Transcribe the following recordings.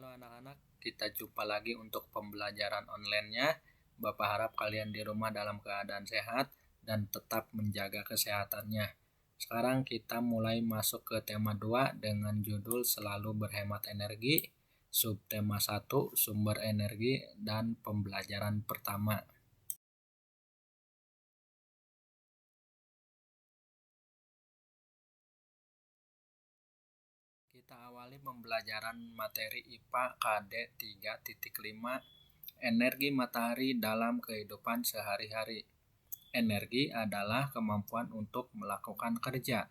Halo anak-anak, kita jumpa lagi untuk pembelajaran online-nya. Bapak harap kalian di rumah dalam keadaan sehat dan tetap menjaga kesehatannya. Sekarang kita mulai masuk ke tema 2 dengan judul Selalu Berhemat Energi, subtema 1 Sumber Energi, dan pembelajaran pertama. Kita awali pembelajaran materi IPA KD 3.5 Energi matahari dalam kehidupan sehari-hari. Energi adalah kemampuan untuk melakukan kerja.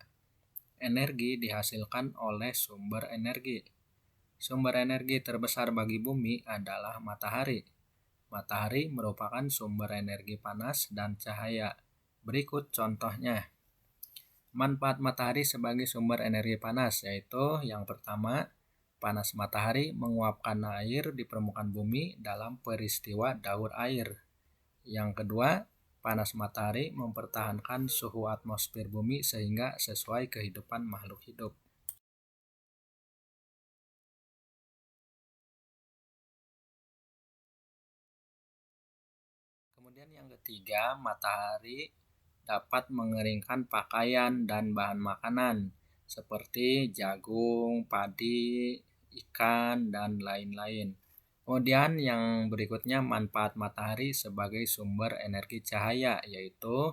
Energi dihasilkan oleh sumber energi. Sumber energi terbesar bagi bumi adalah matahari. Matahari merupakan sumber energi panas dan cahaya. Berikut contohnya. Manfaat matahari sebagai sumber energi panas yaitu yang pertama, panas matahari menguapkan air di permukaan bumi dalam peristiwa daur air. Yang kedua, panas matahari mempertahankan suhu atmosfer bumi sehingga sesuai kehidupan makhluk hidup. Kemudian yang ketiga, matahari dapat mengeringkan pakaian dan bahan makanan seperti jagung, padi, ikan, dan lain-lain. Kemudian yang berikutnya manfaat matahari sebagai sumber energi cahaya yaitu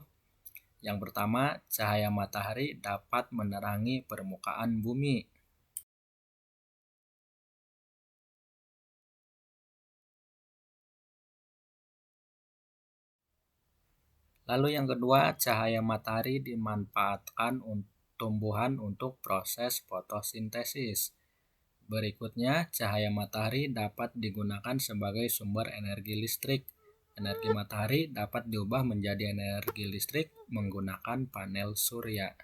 yang pertama, cahaya matahari dapat menerangi permukaan bumi. Lalu yang kedua, cahaya matahari dimanfaatkan tumbuhan untuk proses fotosintesis. Berikutnya, cahaya matahari dapat digunakan sebagai sumber energi listrik. Energi matahari dapat diubah menjadi energi listrik menggunakan panel surya.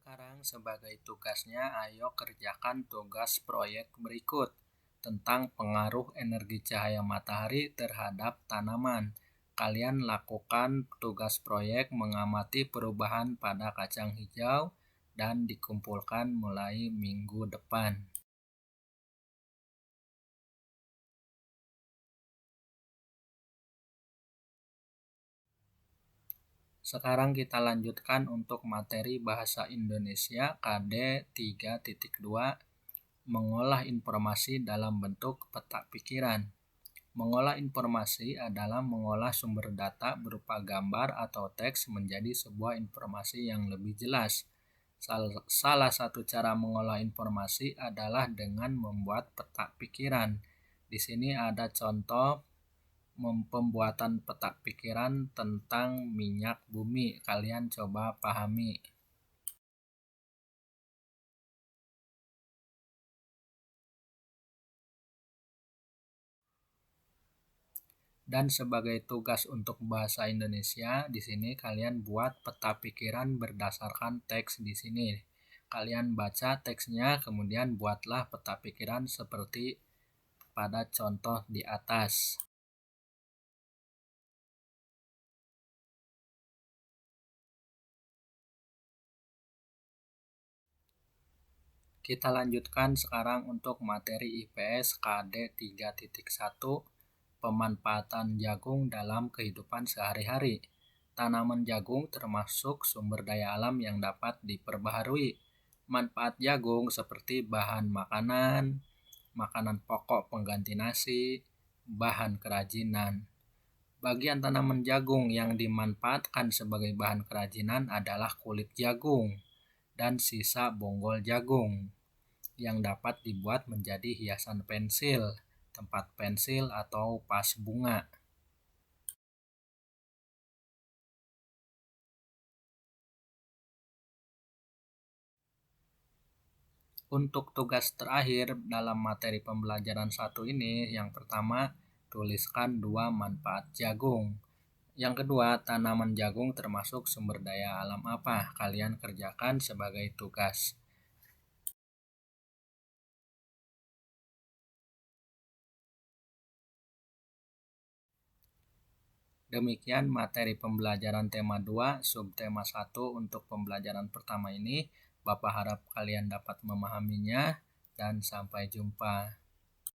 Sekarang sebagai tugasnya, ayo kerjakan tugas proyek berikut tentang pengaruh energi cahaya matahari terhadap tanaman. Kalian lakukan tugas proyek mengamati perubahan pada kacang hijau dan dikumpulkan mulai minggu depan. Sekarang kita lanjutkan untuk materi Bahasa Indonesia KD 3.2 Mengolah informasi dalam bentuk peta pikiran. Mengolah informasi adalah mengolah sumber data berupa gambar atau teks menjadi sebuah informasi yang lebih jelas. Salah satu cara mengolah informasi adalah dengan membuat peta pikiran. Di sini ada contoh pembuatan peta pikiran tentang minyak bumi. Kalian coba pahami. Dan sebagai tugas untuk bahasa Indonesia, di sini kalian buat peta pikiran berdasarkan teks di sini. Kalian baca teksnya, kemudian buatlah peta pikiran seperti pada contoh di atas. Kita lanjutkan sekarang untuk materi IPS KD 3.1 Pemanfaatan jagung dalam kehidupan sehari-hari. Tanaman jagung termasuk sumber daya alam yang dapat diperbaharui. Manfaat jagung seperti bahan makanan, makanan pokok pengganti nasi, bahan kerajinan. Bagian tanaman jagung yang dimanfaatkan sebagai bahan kerajinan adalah kulit jagung dan sisa bonggol jagung yang dapat dibuat menjadi hiasan pensil, tempat pensil atau vas bunga. Untuk tugas terakhir dalam materi pembelajaran 1 ini, yang pertama, tuliskan 2 manfaat jagung. Yang kedua, tanaman jagung termasuk sumber daya alam apa? Kalian kerjakan sebagai tugas. Demikian materi pembelajaran tema 2 subtema 1 untuk pembelajaran pertama ini. Bapak harap kalian dapat memahaminya dan sampai jumpa.